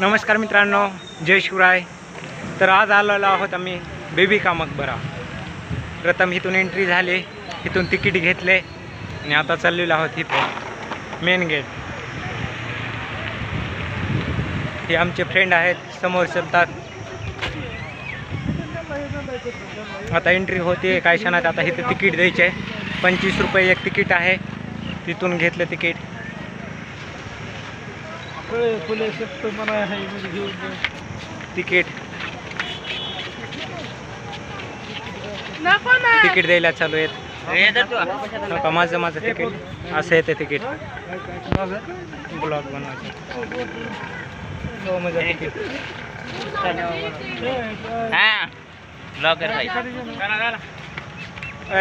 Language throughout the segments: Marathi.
नमस्कार मित्रांनो, जय शिवराय. तर आज आलेलो आहोत आम्ही बेबी का मकबरा. प्रथम इथून एंट्री झाली, इथून तिकीट घेतले आणि आता चाललेलो आहोत इथे मेन गेट. हे आमचे फ्रेंड आहेत, समोर चलतात. आता एंट्री होते काही क्षणात. आता इथे तिकीट द्यायचे, 25 रुपये एक तिकीट आहे. तिथून घेतलं तिकीट. तिकीट तिकीट द्यायला चालू आहेत. नका माझं तिकीट असं येते. तिकीट ब्लॉग बनवायचं. माझं तिकीट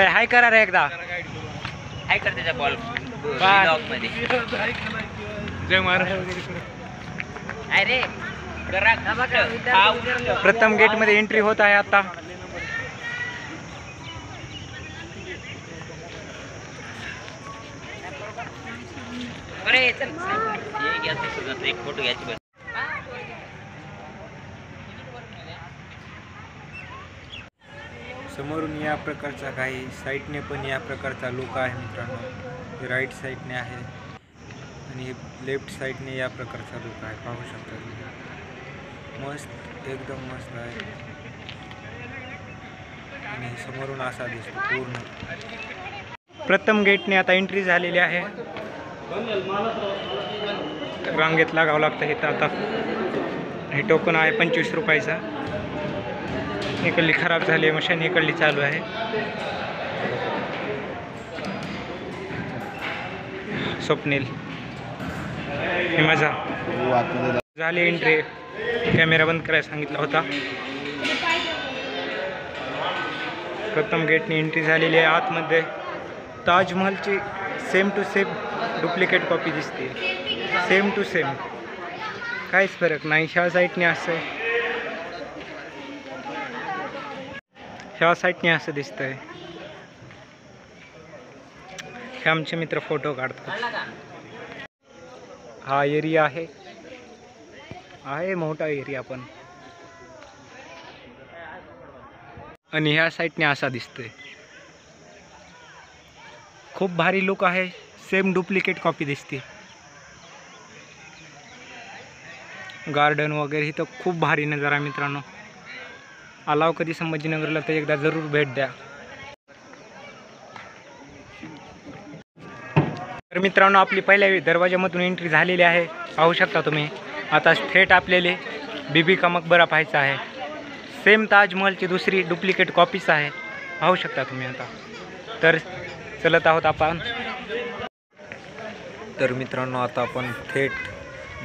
हाय करा रे एकदा. हाय कर त्याचा बॉल मध्ये. जय महाराज. अरे प्रथम गेट मध्ये एंट्री होत आहे आता. एक फोटो घ्यायची. समोरून या प्रकारचा काही साईडने पण या प्रकारचा लुक आहे मित्रांनो. हे राईट साईडने आहे आणि लेफ्ट साईडने या प्रकारचा लुक आहे. पाहू शकता तुम्ही. मस्त, एकदम मस्त आहे. आणि समोरून असा दिसतो पूर्ण. प्रथम गेटने आता एंट्री झालेली आहे. रांगेत लागावं लागतं इथं आता. हे टोकन आहे 25 रुपयाचा. इकडली खराब झाली आहे मशीन, इकडली चालू आहे. स्वप्नील हे माझा झाली एंट्री. कॅमेरा बंद करायला सांगितला होता. प्रथम गेटने एंट्री झालेली आहे. आतमध्ये ताजमहलची same to same duplicate copy दिसते. सेम टू सेम, काहीच फरक नाही. ह्या साईडने असं, ह्या साईडने असं दिसतंय. हे आमचे मित्र फोटो काढतात. हा एरिया आहे मोठा एरिया पण. आणि ह्या साईडने असा दिसतोय. खूप भारी लुक आहे. सेम डुप्लिकेट कॉपी दिसते. गार्डन वगैरे इथं खूप भारी नजारा मित्रांनो. आलाव कधी संभाजीनगरला तर एकदा जरूर भेट द्या. तर मित्रांनो, आपली पहिल्या दरवाजामधून एंट्री झालेली आहे. पाहू शकता तुम्ही. आता थेट आपल्याला बीबी का मकबरा पाहायचा आहे. सेम ताजमहलची दुसरी डुप्लिकेट कॉपीच आहे. पाहू शकता तुम्ही. आता तर चलत आहोत आपण. तर मित्रांनो, आता आपण थेट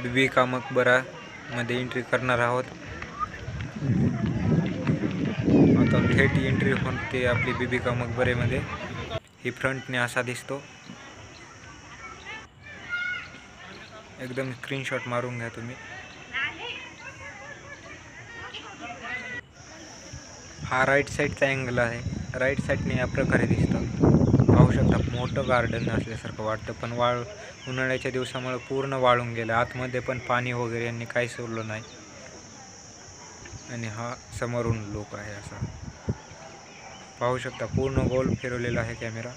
बीबी का मकबरा मध्ये एंट्री करणार आहोत. आता थेट एंट्री होते आपली बीबी का मकबरेमध्ये. ही फ्रंटने असा दिसतो. एकदम स्क्रीनशॉट मारून घ्या तुम्ही. हा राईट साईडचा अँगल आहे. राईट साईडने या प्रकारे दिसतं. पाहू शकता. मोठं गार्डन असल्यासारखं वाटतं, पण उन्हाळ्याच्या दिवसामुळे पूर्ण वाळून गेलं. आतमध्ये पण पाणी वगैरे यांनी काही सोडलं नाही. आणि हा समोरून लुक आहे असा. पाहू शकता. पूर्ण गोल फिरवलेला आहे कॅमेरा.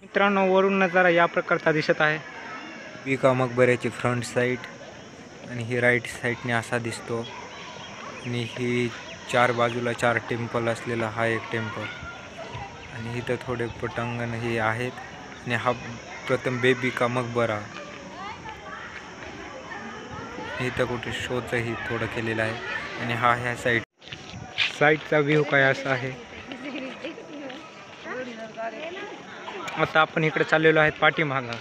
मित्रांनो, वरून नजारा या प्रकारचा दिसत आहे. बीबी का मकबऱ्याची फ्रंट साईड. आणि ही राईट साईडने असा दिसतो. आणि ही चार बाजूला 4 टेम्पल असलेला हा एक टेम्पल. आणि इथं थोडे पटांगण हे आहेत. आणि हा प्रथम बेबी का मकबरा. इथं कुठे शोचंही थोडं केलेलं आहे. आणि हा ह्या साईडचा व्ह्यू काय असा आहे. आता आपण इकडे चाललेलो आहेत पाठीमागा.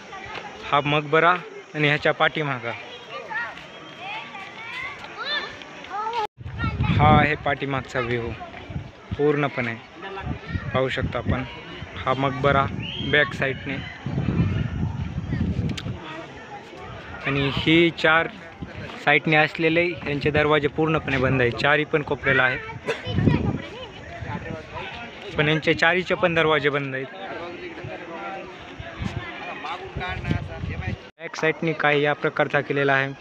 हा मकबरा आणि ह्याच्या पाठीमागा हा आहे पाठीमागचा व्ह्यू पूर्णपणे. पाहू शकता आपण. हा मकबरा बॅक साईडने. आणि ही 4 साईडने असलेले यांचे दरवाजे पूर्णपणे बंद आहेत. 4ही पण कोपऱ्याला आहेत, पण यांचे 4हीचे पण दरवाजे बंद आहेत. बॅक साईडने काही या प्रकारचा केलेला आहे.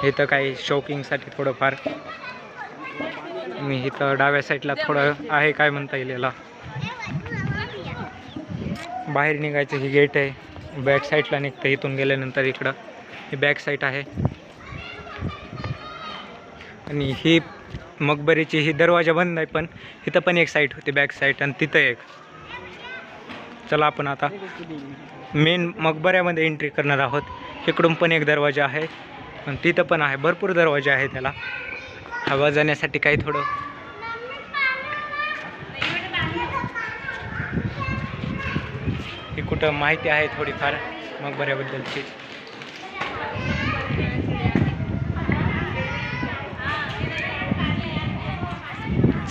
इथं काही शौकिंगसाठी थोडंफार. मी इथं डाव्या साईडला थोडं आहे काय म्हणता येईल याला. बाहेर निघायचं ही गेट आहे. बॅक साईडला निघतं इथून गेल्यानंतर इकडं ही बॅक साईड आहे. आणि ही मकबरीची ही दरवाजा बंद आहे, पण इथं पण एक साईड होती बॅक साईड आणि तिथं एक. चला आपण आता मेन मकबऱ्यामध्ये एंट्री करणार आहोत. इकडून पण एक दरवाजा आहे आणि तिथं पण आहे. भरपूर दरवाजे आहे त्याला. हवा जाण्यासाठी काही थोडं ही कुठं माहिती आहे थोडीफार मकबऱ्याबद्दलची.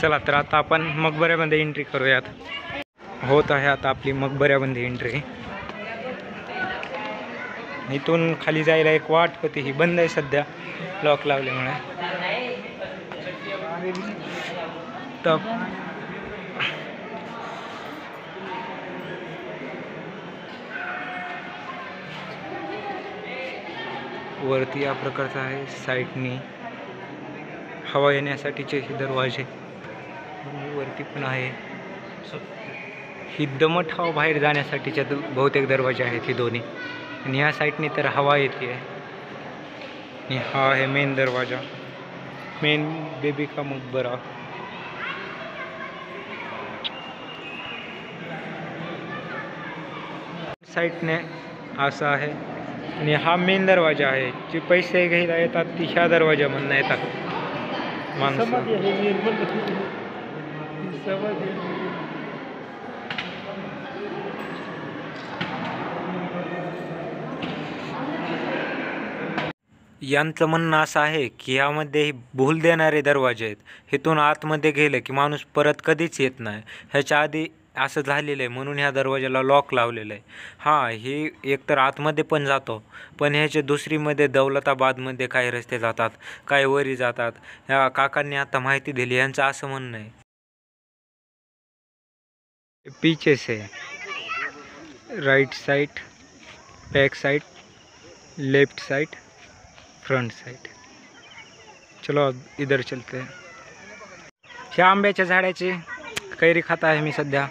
चला तर आता आपण मकबऱ्यामध्ये एंट्री करूयात. होत आहे आता आपली मकबऱ्यामध्ये एंट्री. इथून खाली जायला एक वाट होती, ही बंद आहे सध्या लॉक लावल्यामुळे. तर वरती या प्रकारचा आहे. साईडनी हवा येण्यासाठीचे हे दरवाजे. वरती पण आहे. ही दमट हवा बाहेर जाण्यासाठीच्या बहुतेक दरवाजे आहेत ही दोन्ही. आणि ह्या साईडनी तर हवा येते आहे. आणि हा आहे मेन दरवाजा, मेन बेबी का मकबरा. साईडने असा आहे. आणि हा मेन दरवाजा आहे. जे पैसे घ्यायला येतात ती ह्या दरवाजामधून येतात माणसं. यांचं म्हणणं असं आहे की यामध्ये भूल देणारे दरवाजे आहेत. इथून आतमध्ये गेलं की माणूस परत कधीच येत नाही. ह्याच्या आधी असं झालेलं आहे म्हणून ह्या दरवाजाला लॉक लावलेलं आहे. हां, ही एकतर आतमध्ये पण जातो, पण ह्याचे दुसरीमध्ये दौलताबादमध्ये काही रस्ते जातात, काही वरी जातात. ह्या काकांनी आता माहिती दिली. यांचं असं म्हणणं आहे. पीछे से right side, back side, left side, front side. चलो अब इधर चलते हैं. ह्या आंब्याच्या झाडाची कैरी खात आहे मी सध्या.